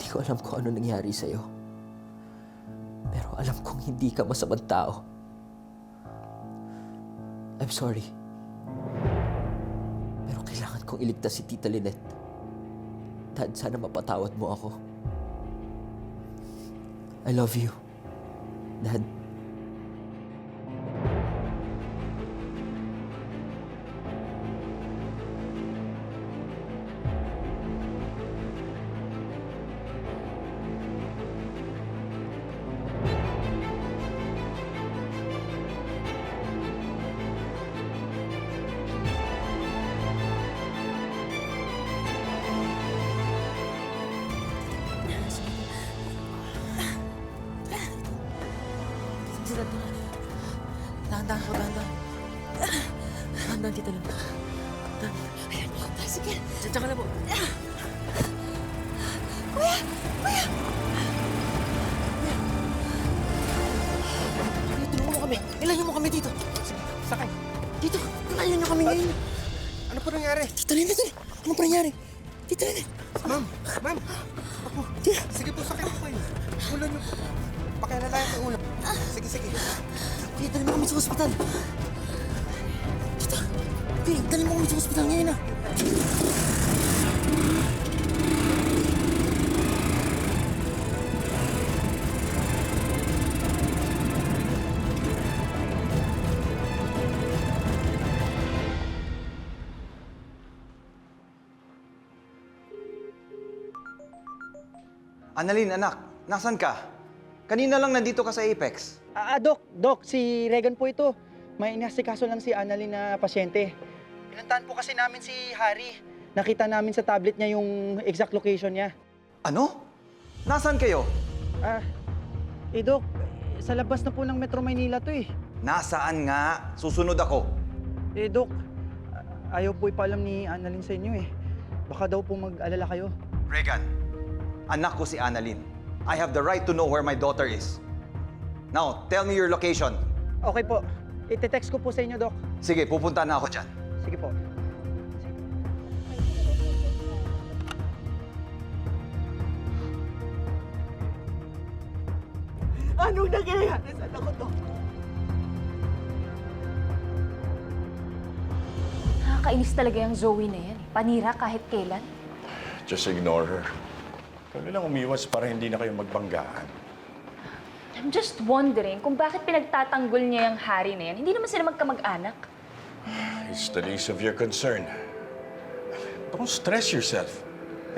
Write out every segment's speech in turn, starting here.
ko alam kung ano nangyari sa'yo. Pero alam kong hindi ka masamang tao. I'm sorry. Pero kailangan kong iligtas si Tita Lynette. Dad, sana mapatawad mo ako. I love you, Dad. Dahan-dahan po, dahan-dahan. Dahan-dahan, Tita Lynn. Dahan. Ayan po, sige. Diyan ka na po. Kuya! Kuya! Kuya, tulungan mo kami. Ilayo mo kami dito. Sige, sakay. Dito, ilayo niyo kami ngayon. Ano po nangyari? Tita Lynn, ano pa nangyari? Tita Lynn. Ma'am, ma'am. Ako. Sige po, sakay po kayo. Ulo niyo po. Pakialalayan ang ulo. Sige, sige. Tita, dali mo kami sa ospital. Tita, dali mo kami sa ospital ngayon na. Annalyn, anak, nasan ka? Kanina lang nandito ka sa Apex. Dok, si Regan po ito. May inasikaso lang si Annalyn na pasyente. Pinuntahan po kasi namin si Harry. Nakita namin sa tablet niya yung exact location niya. Ano? Nasaan kayo? Dok, sa labas na po ng Metro Maynila to eh. Nasaan nga? Susunod ako. Dok, ayaw po ipaalam ni Annalyn sa inyo eh. Baka daw po mag-alala kayo. Regan, anak ko si Annalyn. I have the right to know where my daughter is. Now, tell me your location. Okay po, ite-text ko po sa inyo, Dok. Sige, pupunta na ako dyan. Sige po. Anong nangyayari sa anak ko, Dok? Nakakainis talaga yung Zoe na yan. Panira kahit kailan. Just ignore her. Kami lang umiwas para hindi na kayo magbanggaan. I'm just wondering kung bakit pinagtatanggol niya yung Harry na yan. Hindi naman sila magkamag-anak. It's the least of your concern. Don't stress yourself.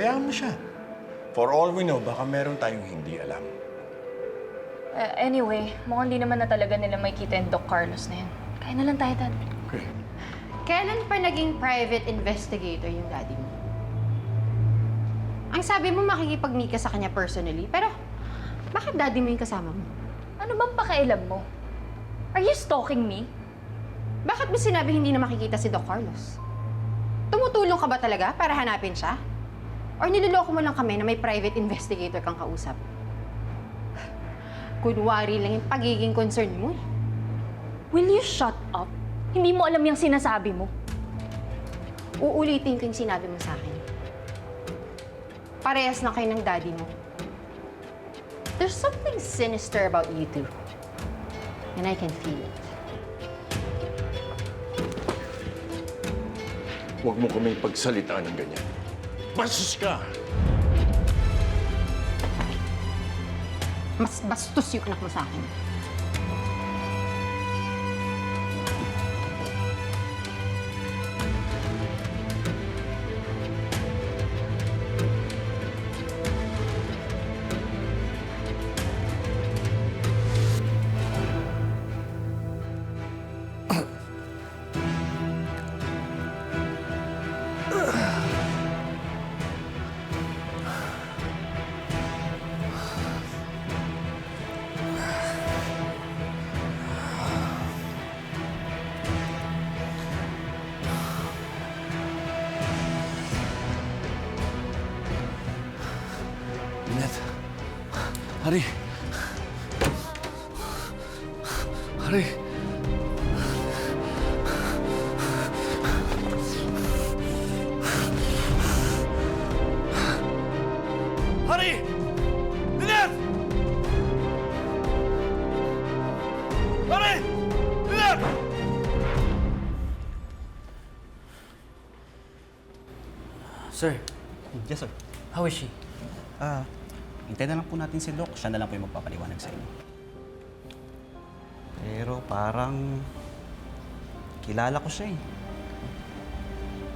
Hayaan mo siya. For all we know, baka meron tayong hindi alam. Anyway, mukhang di naman na talaga nila makikita yung Doc Carlos na yan. Kaya na lang tayo, Dad. Okay. Kailan pa naging private investigator yung daddy mo? Ang sabi mo makikipag-meet ka sa kanya personally, pero bakit daddy mo yung kasama mo? Ano bang pakialam mo? Are you stalking me? Bakit mo sinabi hindi na makikita si Doc Carlos? Tumutulong ka ba talaga para hanapin siya? Or niloloko mo lang kami na may private investigator kang kausap? Kunwari lang yung pagiging concern mo eh. Will you shut up? Hindi mo alam yung sinasabi mo. Uulitin ko yung sinabi mo sa akin. Parehas na kayo ng daddy mo. There's something sinister about you two. And I can feel it. Huwag mo kaming pagsalitaan ng ganyan. Bastos ka! Mas bastos yung anak mo sa akin. Lynette. Harry. Harry. Harry! Sir, Yes, sir. how is she? Hintay na lang po natin si Doc. Siya na lang po yung magpapaliwanag sa inyo. Pero parang kilala ko siya eh.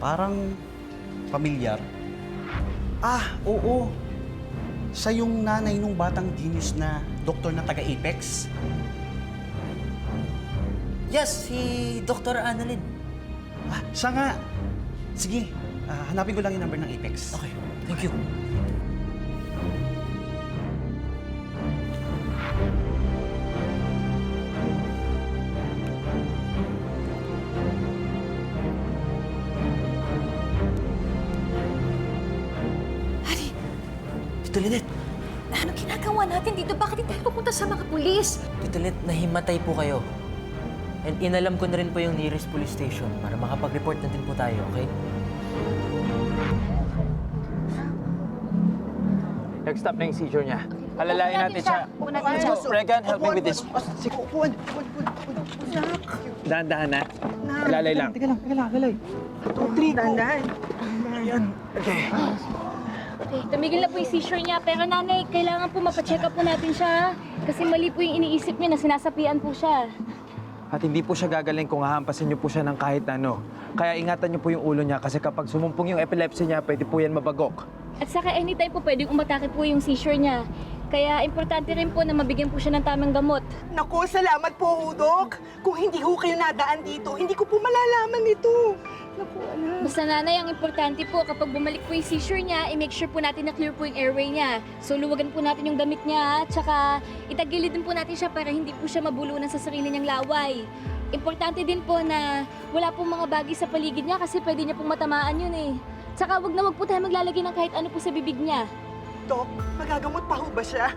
Parang pamilyar. Oo. Siya yung nanay nung batang genius na doktor na taga-Apex. Yes, si Dr. Annalyn. Siya nga. Sige, hanapin ko lang yung number ng Apex. Okay, thank you. Tito Lynette, Ano ginagawa natin dito? Bakit hindi tayo pupunta sa mga pulis? Tito Lynette, nahimatay po kayo. And inalam ko na rin po yung nearest police station para makapag-report na din po tayo, okay? Next stop na yung seizure niya. Alalayan natin siya. Regan, help me with this. Sige, upuan. Dahan-dahan na. Alalay lang. Teka lang, alalay. 2, 3, dahan-dahan. Okay. Okay, tumigil na po yung seizure niya. Pero nanay, kailangan po mapacheck up po natin siya. Kasi mali po yung iniisip niya na sinasapian po siya. At hindi po siya gagaling kung hahampasin niyo po siya ng kahit ano. Kaya ingatan niyo po yung ulo niya kasi kapag sumumpong yung epilepsy niya, pwede po yan mabagok. At saka anytime po pwedeng umatake po yung seizure niya. Kaya importante rin po na mabigyan po siya ng tamang gamot. Naku, salamat po, Dok. Kung hindi ho kayo nadaan dito, hindi ko po malalaman ito. Naku, anak. Basta nanay, ang importante po kapag bumalik po yung seizure niya, i-make sure po natin na clear po yung airway niya. So luwagan po natin yung damit niya, tsaka itagilid din po natin siya para hindi po siya mabulunan sa sarili niyang laway. Importante din po na wala pong mga bagay sa paligid niya kasi pwede niya pong matamaan yun eh. Tsaka wag na wag po tayo maglalagay ng kahit ano po sa bibig niya. Dok, magagamot pa ho ba siya?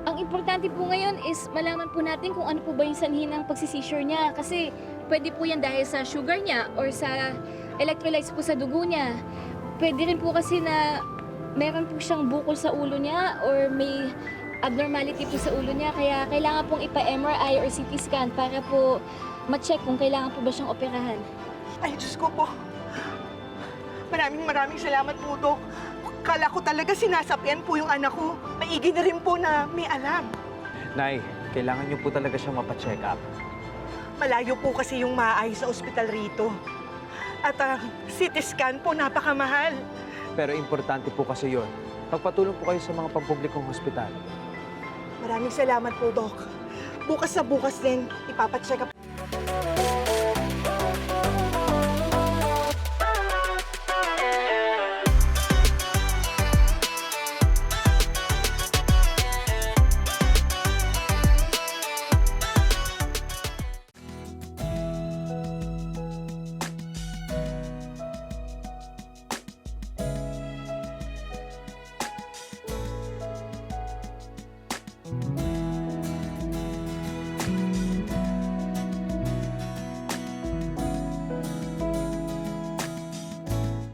Ang importante po ngayon is malaman po natin kung ano po ba yung sanhi ng pagsi-seizure niya kasi pwede po yan dahil sa sugar niya or sa electrolytes po sa dugo niya. Pwede rin po kasi na meron po siyang bukol sa ulo niya or may abnormality po sa ulo niya kaya kailangan pong ipa-MRI or CT scan para po ma-check kung kailangan po ba siyang operahan. Ay, Diyos ko po. Maraming salamat po, Dok. Kala ko talaga sinasapian po yung anak ko. Maigi na rin po na may alam. Nay, kailangan niyo po talaga siyang mapacheck up. Malayo po kasi yung maayos sa ospital rito. At CT scan po, napakamahal. Pero importante po kasi yon. Magpatulong po kayo sa mga pampublikong hospital. Maraming salamat po, Dok. Bukas na bukas din, ipapacheck up